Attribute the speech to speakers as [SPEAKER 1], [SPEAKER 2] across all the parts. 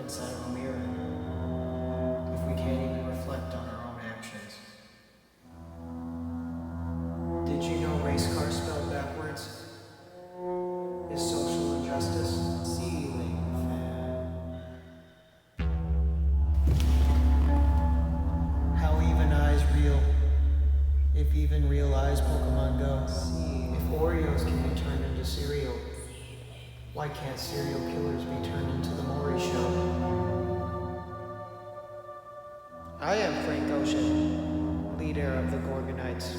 [SPEAKER 1] inside of a mirror if we can't even reflect on our own actions? Did you know race car spelled backwards is social injustice? Ceiling fan. How even eyes real, if even real eyes Pokemon Go. If Oreos can be turned into cereal, why can't serial killers be turned into the Maury Show? I am Frank Ocean, leader of the Gorgonites.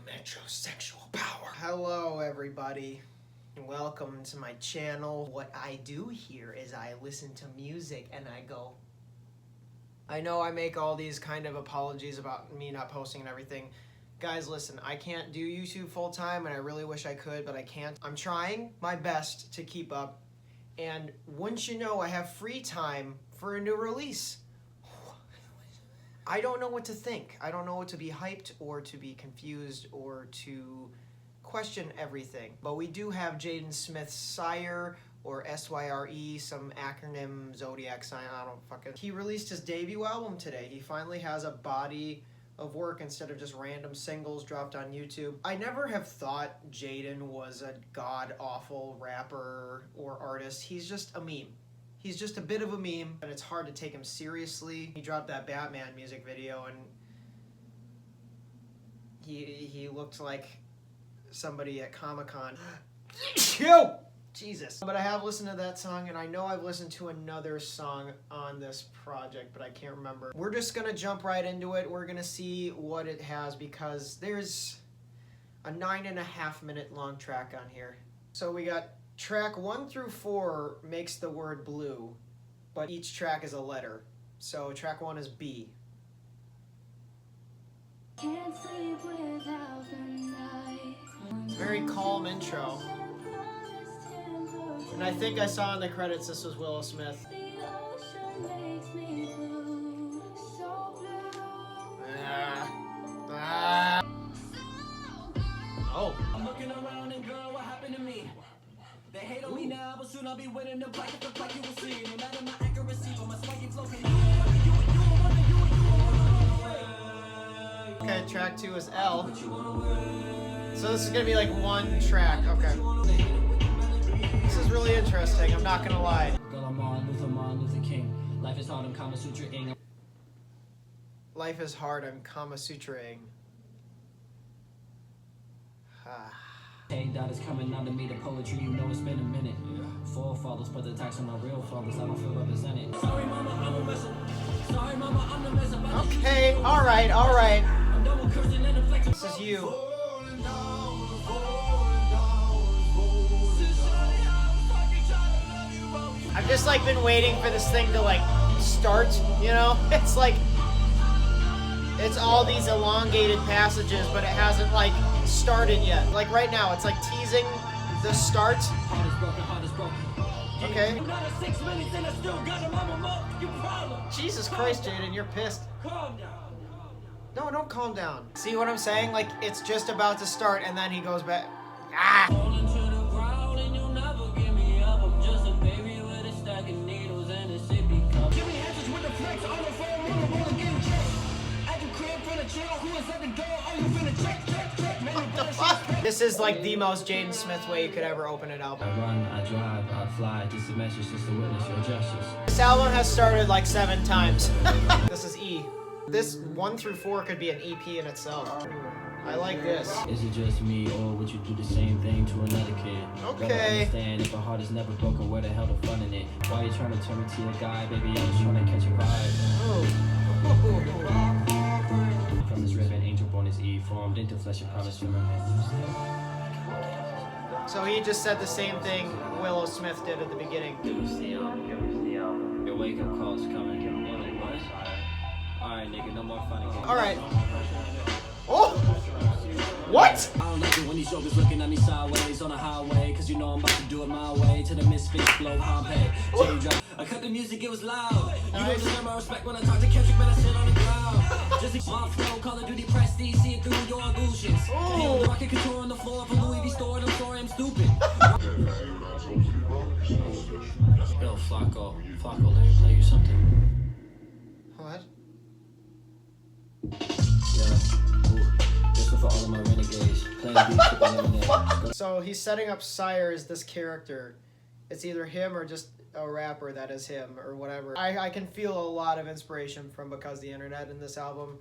[SPEAKER 1] Metrosexual power. Hello, everybody. Welcome to my channel. What I do here is I listen to music and I go. I know I make all these kind of apologies about me not posting and everything. Guys, listen, I can't do YouTube full time and I really wish I could, but I can't. I'm trying my best to keep up. And wouldn't you know, I have free time for a new release. I don't know what to think. I don't know what to be hyped or to be confused or to question everything. But we do have Jaden Smith's SYRE or SYRE, some acronym zodiac sign, I don't fucking. He released his debut album today. He finally has a body of work instead of just random singles dropped on YouTube. I never have thought Jaden was a god-awful rapper or artist. He's just a meme. He's just a bit of a meme, and it's hard to take him seriously. He dropped that Batman music video, and he looked like somebody at Comic-Con. Jesus. But I have listened to that song, and I know I've listened to another song on this project, but I can't remember. We're just gonna jump right into it. We're gonna see what it has, because there's a 9.5 minute long track on here. So we got track 1 through 4 makes the word blue, but each track is a letter. So track 1 is B. Can't sleep without the night. It's a very calm intro. And I think I saw in the credits this was Will Smith. Oh. I'm looking around and girl, what happened to me? They hate on me now, but soon I'll be winning the fight. The fight you will see. No matter my accuracy, but my spiky flow can Okay, track 2 is L. So this is gonna be like one track. Okay. This is really interesting, I'm not gonna lie. Life is hard, I'm Kama Sutra-ing. Life is hard, I'm Kama Sutra-ing.
[SPEAKER 2] Hey, that is coming out of me, the poetry, you know it's been a minute. Forefathers, but the attacks on my real fathers, I don't feel represented. Sorry mama, I'm a mess. Sorry mama, I'm the mess.
[SPEAKER 1] Okay, alright. This is you. I've just like been waiting for this thing to like start, you know? It's like, it's all these elongated passages, but it hasn't like started yet. Like right now, it's like teasing the start. Okay. Jesus Christ, Jaden, you're pissed. No, don't calm down. See what I'm saying? Like, it's just about to start, and then he goes back. Ah! What the fuck? This is like the most Jaden Smith way you could ever open an album.
[SPEAKER 2] I run, I drive, I fly, just a message, just to witness your gestures.
[SPEAKER 1] This album has started like 7 times. This is E. This 1 through 4 could be an EP in itself. I like this.
[SPEAKER 2] Is it just me, or would you do the same thing to another kid?
[SPEAKER 1] Okay.
[SPEAKER 2] Understand if a heart is never broken, where the hell the fun in it? Why you trying to turn me to a guy, baby? I was trying to catch a vibe.
[SPEAKER 1] Oh.
[SPEAKER 2] From this ribbon, angel born is Eve, formed into flesh and promise from her hand.
[SPEAKER 1] So he just said the same thing Willow Smith did at the beginning.
[SPEAKER 2] Your wake up call's coming. Alright, nigga, no more fun again.
[SPEAKER 1] Alright. Oh! What?
[SPEAKER 2] I don't like it when these jokers looking at me sideways on the highway, cause you know I'm about to do it my way. To the misfits flow, Pompeii. I cut the music, it was loud. You don't deserve my respect when I talk to Kendrick, but I sit on the ground. Just my flow, Call of Duty prestige, see it through your illusions. The rocket control on the floor of a Louis V store, and I'm sorry I'm stupid. Yo, Flacco, let me play you something.
[SPEAKER 1] What?
[SPEAKER 2] Yeah. This one for all of my renegades. Playing beats with the lemonade.
[SPEAKER 1] So he's setting up SYRE as this character. It's either him or just a rapper that is him or whatever. I can feel a lot of inspiration from Because the Internet in this album,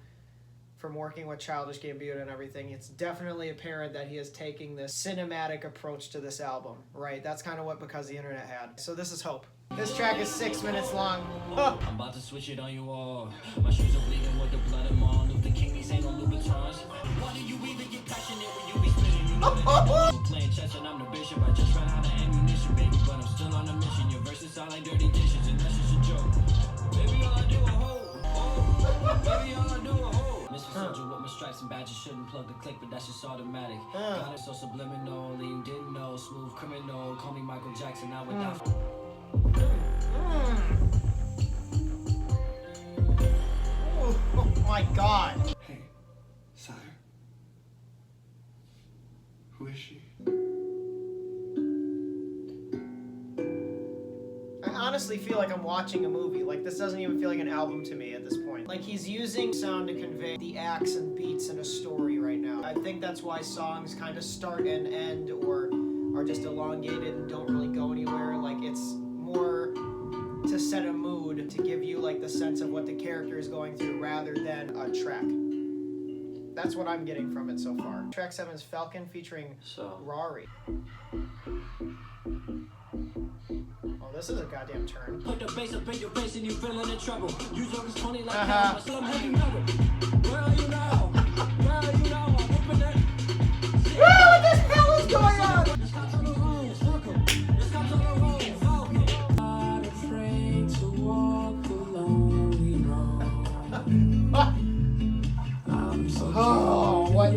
[SPEAKER 1] from working with Childish Gambino and everything. It's definitely apparent that he is taking this cinematic approach to this album, right? That's kind of what Because the Internet had. So this is Hope. This track is 6 minutes long. Oh.
[SPEAKER 2] I'm about to switch it on you all. My shoes are bleeding with the blood of Martin Luther King. These ain't no Louboutins. Why do you even get passionate when you be spitting? You know that I'm playing chess and I'm the bishop. I just ran out of ammunition, baby, but I'm still on a mission. Your verses sound like dirty dishes, and that's just a joke. Baby, all I do a hoe. Baby, all I do a hoe. Mr. Soldier with my stripes and badges, shouldn't plug the click, but that's just automatic. Got it so subliminal, you didn't know. Smooth criminal, call me Michael Jackson. Now with that.
[SPEAKER 1] Oh my God.
[SPEAKER 3] Hey, SYRE. Who is she?
[SPEAKER 1] I honestly feel like I'm watching a movie. Like, this doesn't even feel like an album to me at this point. Like, he's using sound to convey the acts and beats in a story right now. I think that's why songs kind of start and end or are just elongated and don't really go anywhere. Like, it's more to set a mood, to give you like the sense of what the character is going through rather than a track. That's what I'm getting from it so far. Track 7 is Falcon featuring Rory. Oh, this is a goddamn turn.
[SPEAKER 2] Put the bass up in your face and you feeling in trouble. You talk 20 like that, still I'm heavy metal. Where are you now? Where are you now? I'm open that.
[SPEAKER 1] What the hell is going on?
[SPEAKER 2] Let's go to the road, circle. Let's go to the road, Falcon. Not afraid to walk the lonely road.
[SPEAKER 1] Oh, what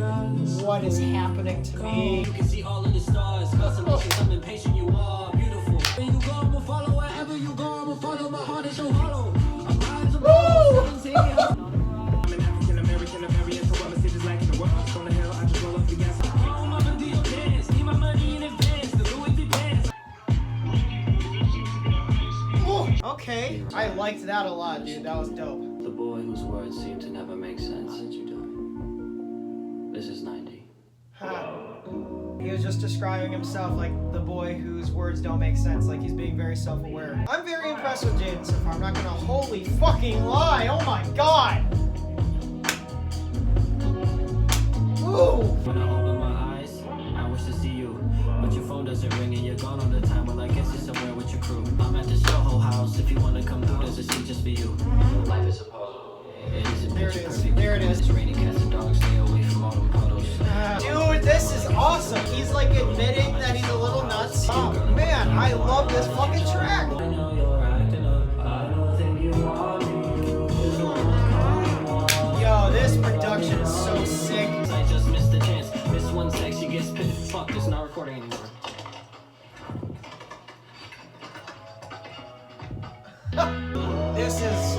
[SPEAKER 1] is happening to me?
[SPEAKER 2] You can see all of the stars. Constellations, I'm impatient, you are beautiful. Where you go, I'm gonna follow. Wherever you go, I'm gonna follow. My heart is so hollow. I'm riding to
[SPEAKER 4] I'm an African American, a variant of what my city's like in the world. On the hill, I just roll up the gas.
[SPEAKER 2] oh, my video dance. Need my money in advance. The Louis V pants.
[SPEAKER 1] Okay, I liked that a lot, dude. That was dope.
[SPEAKER 2] The boy whose words seem to never make sense. How did you die? This is 90.
[SPEAKER 1] He was just describing himself like the boy whose words don't make sense, like he's being very self-aware. I'm very impressed with Jaden so far. I'm not gonna holy fucking lie. Oh my God. Ooh.
[SPEAKER 2] When I open my eyes, I wish to see you. But your phone doesn't ring and you're gone all the time. Well, I guess you're somewhere with your crew. I'm at the Soho house. If you want to come through, there's a seat just for you. Life is a puzzle. It isn't picture perfect.
[SPEAKER 1] There it is.
[SPEAKER 2] It's raining, cats and dogs. Stay away from all them puddles.
[SPEAKER 1] Dude, this is awesome. He's like admitting that he's a little nuts. Oh man, I love this fucking track.
[SPEAKER 2] I know you're acting up. I don't think you want me.
[SPEAKER 1] Yo, this production is so sick.
[SPEAKER 2] I just missed the chance. Miss one sex, she gets pitted. Fuck, it's not recording anymore.
[SPEAKER 1] This is...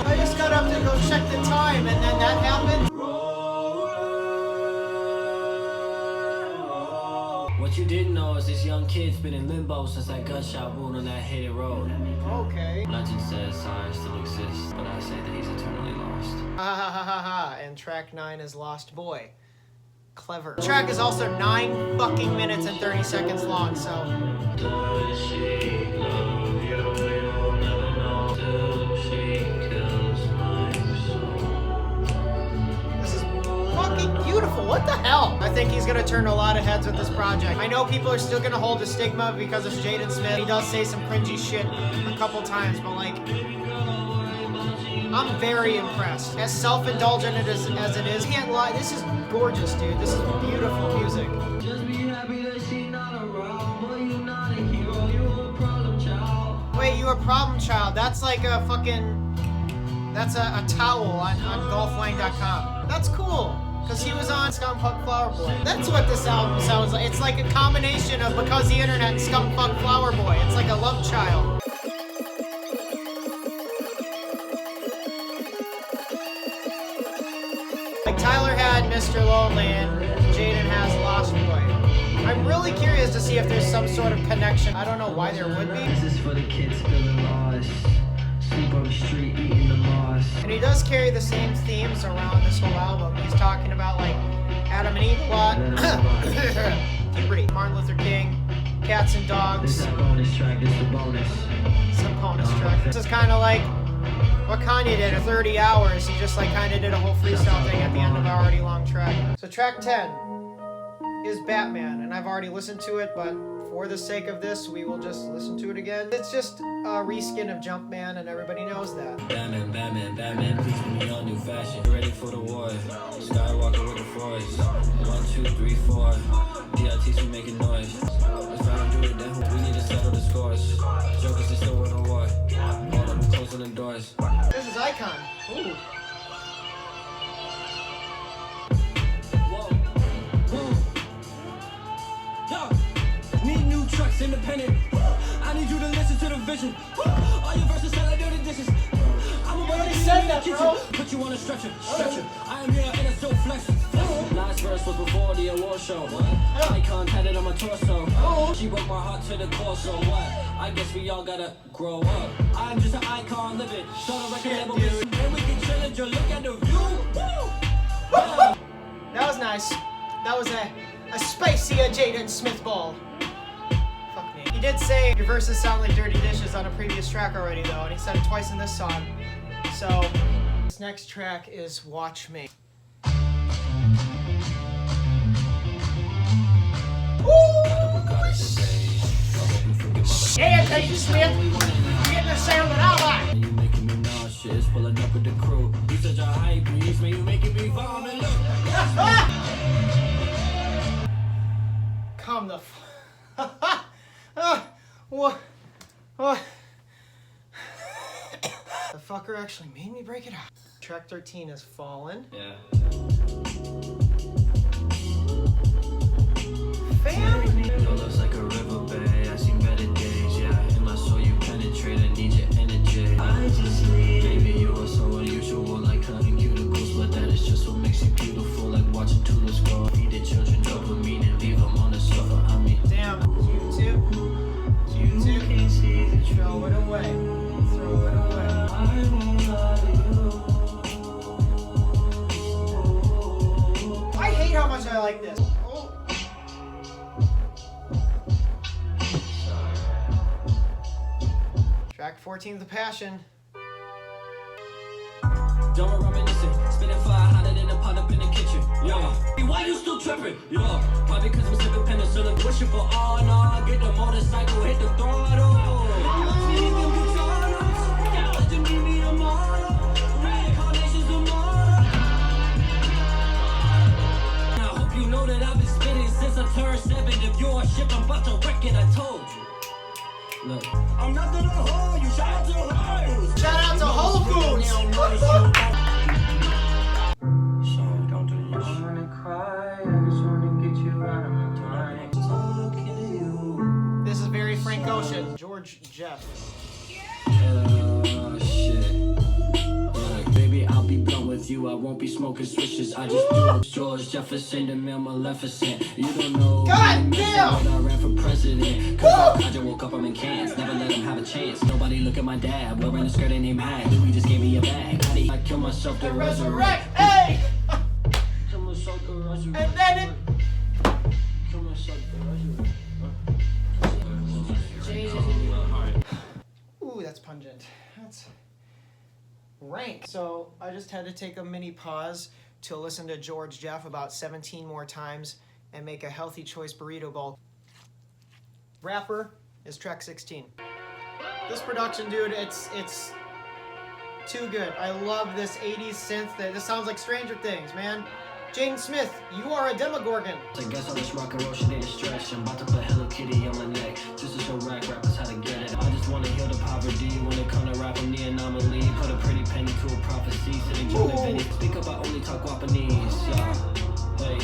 [SPEAKER 1] I just got up to go check the time and then that happened.
[SPEAKER 2] What you didn't know is this young kid's been in limbo since that gunshot wound on that hated road.
[SPEAKER 1] Okay.
[SPEAKER 2] Legend says SYRE still exists, but I say that he's eternally lost.
[SPEAKER 1] Ha ha ha ha ha. And track 9 is Lost Boy. Clever. The track is also 9 fucking minutes and 30 seconds long, so...
[SPEAKER 2] Does she love you? You'll never know. Till she kills my soul.
[SPEAKER 1] This is fucking beautiful. What the hell? I think he's gonna turn a lot of heads with this project. I know people are still gonna hold a stigma because it's Jaden Smith. He does say some cringy shit a couple times, but like... I'm very impressed. As self-indulgent as it is, can't lie, this is gorgeous, dude. This is beautiful music.
[SPEAKER 2] Just be happy that she not around, but you not a hero, you a problem child.
[SPEAKER 1] Wait, you a problem child? That's like a fucking... That's a towel on golfwang.com. That's cool. Because he was on Scumfuck Flower Boy. That's what this album sounds like. It's like a combination of Because the Internet and Scumfuck Flower Boy. It's like a love child. Like Tyler had Mr. Lonely and Jaden has Lost Boy. I'm really curious to see if there's some sort of connection. I don't know why there would be.
[SPEAKER 2] This is for the kids feeling lost. Sleep on the street eating the moss.
[SPEAKER 1] And he does carry the same themes around this whole album. He's talking about like Adam and Eve a lot. Puberty. Martin Luther King. Cats and dogs.
[SPEAKER 2] This is bonus track, this the bonus.
[SPEAKER 1] Some bonus track. This is kind of like what Kanye did at 30 hours. He just like kind of did a whole freestyle thing at the end of an already long track. So track 10 is Batman, and I've already listened to it, but for the sake of this, we will just listen to it again. It's just a reskin of Jumpman, and everybody knows that.
[SPEAKER 2] Batman, Batman, Batman, please put me on new fashion. Ready for the war. Skywalker with the force. 1, 2, 3, 4. DLTs we making noise. If I don't do it, then we need to settle the scores. Jokers are still in a war. All of them closing the doors.
[SPEAKER 1] This is Icon. Ooh.
[SPEAKER 2] Need new trucks, independent. I need you to listen to the vision. All your verses sound like dirty dishes. I'm a
[SPEAKER 1] already said that, bro.
[SPEAKER 2] Put you on a stretcher, stretcher. I am here in a still flex. Last verse was before the award show. Icon tatted on my torso. She broke my heart to the core, so what? I guess we all gotta grow up. I'm just an icon living. Start a record label, and we can challenge your look at the view.
[SPEAKER 1] That was nice. That was a spicy Jaden Smith ball. Fuck me. He did say your verses sound like dirty dishes on a previous track already, though, and he said it twice in this song. So, this next track is Watch Me. Yeah, Jaden Smith, you're getting the sound that I like.
[SPEAKER 2] You making me nauseous, pulling up with the crew. You such a hype beast, man, you making me vomit. Look.
[SPEAKER 1] Calm the what? The fucker actually made me break it out. Track 13 is Fallen.
[SPEAKER 2] Yeah.
[SPEAKER 1] Fam!
[SPEAKER 2] Your love's like a river bay. I see better days, yeah. In my soul you penetrate, I need your energy. I just need, baby, you are so unusual, like cutting cuticles, but that is just what makes you beautiful, like watching tulips grow. Feed the children dopamine and leave them on the sofa. I mean,
[SPEAKER 1] Damn, YouTube.
[SPEAKER 2] can't see the truth.
[SPEAKER 1] Throw it away. Throw it away.
[SPEAKER 2] I won't lie to you.
[SPEAKER 1] I hate how much I like this. Oh. Track 14 is The Passion.
[SPEAKER 2] Don't reminiscing, spinning fire hotter than a pot up in the kitchen. Yeah, why you still tripping? Yeah, probably because I'm sipping penicillin, wishing for all. Nah, get the motorcycle, hit the throttle. I hope you know that I've been spinning since I turned 7. If you're a ship, I'm about to wreck it. I told you. Look, I'm not gonna hold you. Shout out to Whole Foods.
[SPEAKER 1] Shout out to Whole Foods.
[SPEAKER 2] Sorry, don't do this. I wanna cry. I just wanna get you out of my mind. Talking to you.
[SPEAKER 1] This is very Frank Ocean. George Jeff.
[SPEAKER 2] Shit. Look, baby, I'll be blunt with you. I won't be smoking switches. I just do it. George Jefferson, the male Maleficent. You don't know.
[SPEAKER 1] God damn!
[SPEAKER 2] I ran for president. Cause I just woke up, I'm in Cannes. Never let him have a chance. Nobody look at my dad. Wearing a skirt and named Hag. Louis just gave me a bag. How do I kill myself to resurrect?
[SPEAKER 1] Hey!
[SPEAKER 2] Kill myself to resurrect.
[SPEAKER 1] And then it...
[SPEAKER 2] Kill myself to resurrect.
[SPEAKER 1] Ooh, that's pungent. That's rank. So I just had to take a mini pause to listen to George Jeff about 17 more times and make a healthy choice burrito bowl. Rapper is track 16. This production, dude, it's Too good. I love this 80s synth. This sounds like Stranger Things, man. Jaden Smith, you are a Demogorgon.
[SPEAKER 2] I guess all this rock and roll shit need a stretch. I'm about to put Hello Kitty on my neck just to show rappers how to get it. I just want to heal the poverty. When it come to rap, I'm the anomaly. Put a pretty penny to a prophecy. Sitting Vinny. Speak up, I only talk Guapanese. Yeah. Hey.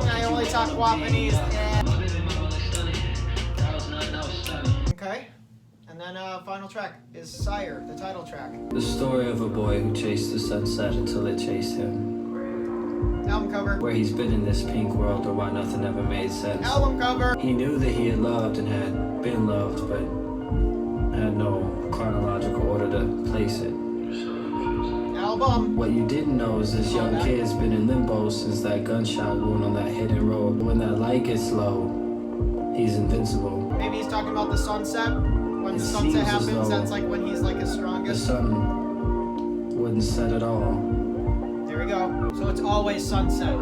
[SPEAKER 1] I only talk Guapanese. Yeah. Okay. And then final track is SYRE, the title track.
[SPEAKER 2] The story of a boy who chased the sunset until it chased him.
[SPEAKER 1] Album cover.
[SPEAKER 2] Where he's been in this pink world or why nothing ever made sense.
[SPEAKER 1] Album cover.
[SPEAKER 2] He knew that he had loved and had been loved, but had no chronological order to place it.
[SPEAKER 1] Album.
[SPEAKER 2] What you didn't know is this young kid's been in limbo since that gunshot wound on that hidden road. When that light gets low, he's invincible.
[SPEAKER 1] Maybe he's talking about the sunset. When the sunset happens, that's like when he's like his strongest.
[SPEAKER 2] The sun wouldn't set at all.
[SPEAKER 1] There we go. So it's always sunset.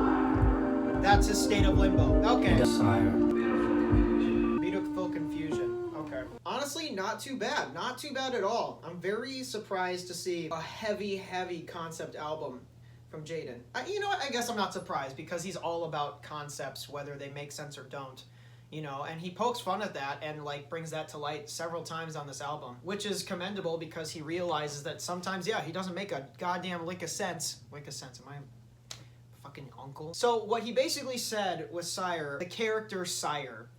[SPEAKER 1] That's his state of limbo. Okay.
[SPEAKER 2] SYRE.
[SPEAKER 1] Beautiful confusion. Okay. Honestly, not too bad. Not too bad at all. I'm very surprised to see a heavy, heavy concept album from Jaden. You know what? I guess I'm not surprised because he's all about concepts, whether they make sense or don't. You know, and he pokes fun at that and like brings that to light several times on this album, which is commendable because he realizes that sometimes, yeah, he doesn't make a goddamn lick of sense. Lick of sense, am I a fucking uncle? So what he basically said with SYRE, the character SYRE,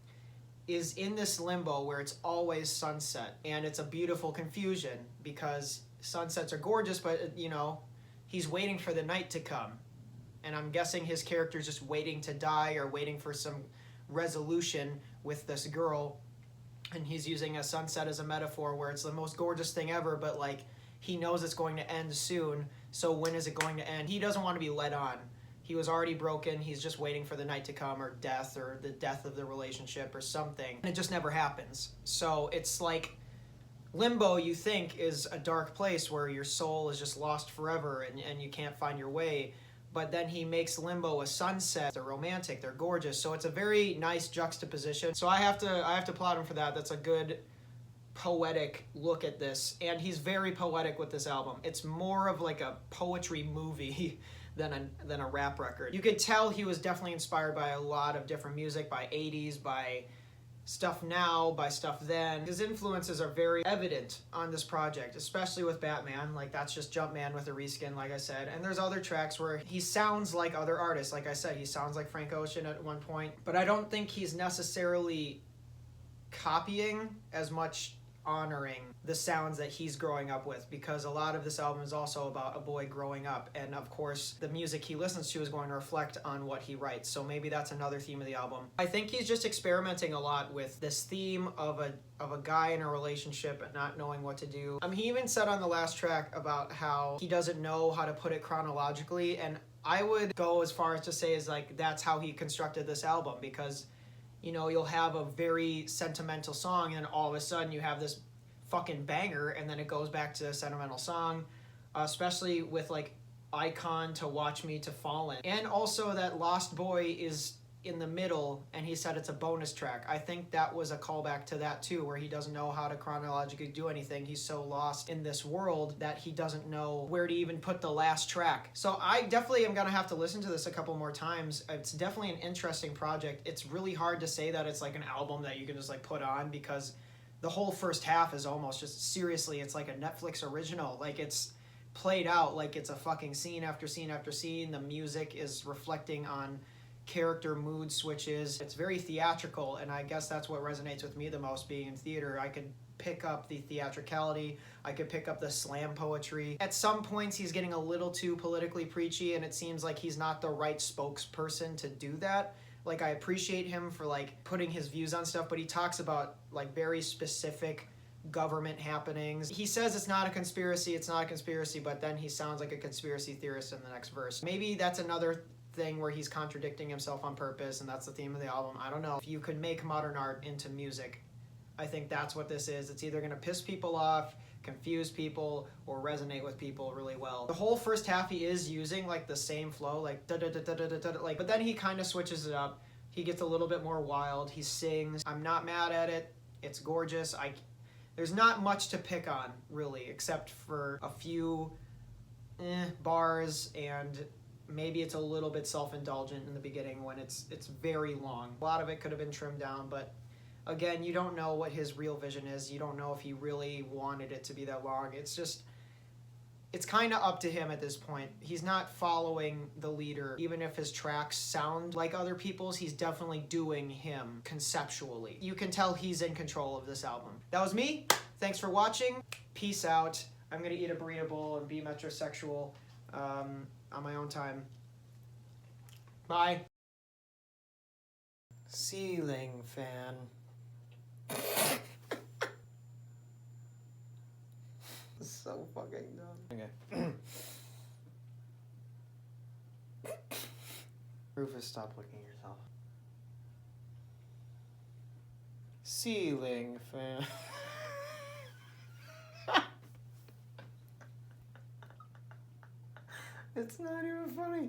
[SPEAKER 1] is in this limbo where it's always sunset, and it's a beautiful confusion because sunsets are gorgeous, but you know, he's waiting for the night to come, and I'm guessing his character's just waiting to die or waiting for some resolution with this girl, and he's using a sunset as a metaphor where it's the most gorgeous thing ever, but like he knows it's going to end soon, so when is it going to end? He doesn't want to be led on. He was already broken, he's just waiting for the night to come, or death, or the death of the relationship or something, and it just never happens. So it's like limbo, you think, is a dark place where your soul is just lost forever and you can't find your way. But then he makes limbo a sunset. They're romantic, they're gorgeous. So it's a very nice juxtaposition. So I have to applaud him for that. That's a good poetic look at this. And he's very poetic with this album. It's more of like a poetry movie than a rap record. You could tell he was definitely inspired by a lot of different music, by 80s, by stuff now, by stuff then. His influences are very evident on this project, especially with Batman. Like, that's just Jumpman with a reskin, like I said. And there's other tracks where he sounds like other artists. Like I said, he sounds like Frank Ocean at one point. But I don't think he's necessarily copying as much honoring the sounds that he's growing up with, because a lot of this album is also about a boy growing up, and of course the music he listens to is going to reflect on what he writes, so maybe that's another theme of the album. I think he's just experimenting a lot with this theme of a guy in a relationship and not knowing what to do. He even said on the last track about how he doesn't know how to put it chronologically, and I would go as far as to say is like that's how he constructed this album, because you know, you'll have a very sentimental song and all of a sudden you have this fucking banger and then it goes back to a sentimental song, especially with like Icon to Watch Me to Fallen. And also that Lost Boy is in the middle and he said it's a bonus track. I think that was a callback to that too, where he doesn't know how to chronologically do anything. He's so lost in this world that he doesn't know where to even put the last track. So I definitely am gonna have to listen to this a couple more times. It's definitely an interesting project. It's really hard to say that it's like an album that you can just like put on, because the whole first half is almost just, seriously, it's like a Netflix original. Like, it's played out like it's a fucking scene after scene after scene. The music is reflecting on character mood switches. It's very theatrical, and I guess that's what resonates with me the most, being in theater. I could pick up the theatricality, I could pick up the slam poetry. At some points he's getting a little too politically preachy, and it seems like he's not the right spokesperson to do that. Like, I appreciate him for like putting his views on stuff, but he talks about like very specific government happenings. He says it's not a conspiracy, but then he sounds like a conspiracy theorist in the next verse. Maybe that's another thing where he's contradicting himself on purpose, and that's the theme of the album. I don't know. If you could make modern art into music, I think that's what this is. It's either gonna piss people off, confuse people, or resonate with people really well. The whole first half he is using like the same flow, like da da da da da da, like, but then he kind of switches it up. He gets a little bit more wild. He sings. I'm not mad at it. It's gorgeous. There's not much to pick on, really, except for a few bars, and maybe it's a little bit self-indulgent in the beginning when it's very long. A lot of it could have been trimmed down, but again, you don't know what his real vision is. You don't know if he really wanted it to be that long. It's kind of up to him at this point. He's not following the leader. Even if his tracks sound like other people's, he's definitely doing him conceptually. You can tell he's in control of this album. That was me. Thanks for watching. Peace out. I'm gonna eat a burrito bowl and be metrosexual on my own time. Bye. Ceiling fan. So fucking dumb. Okay. Rufus, stop looking at yourself. Ceiling fan. It's not even funny.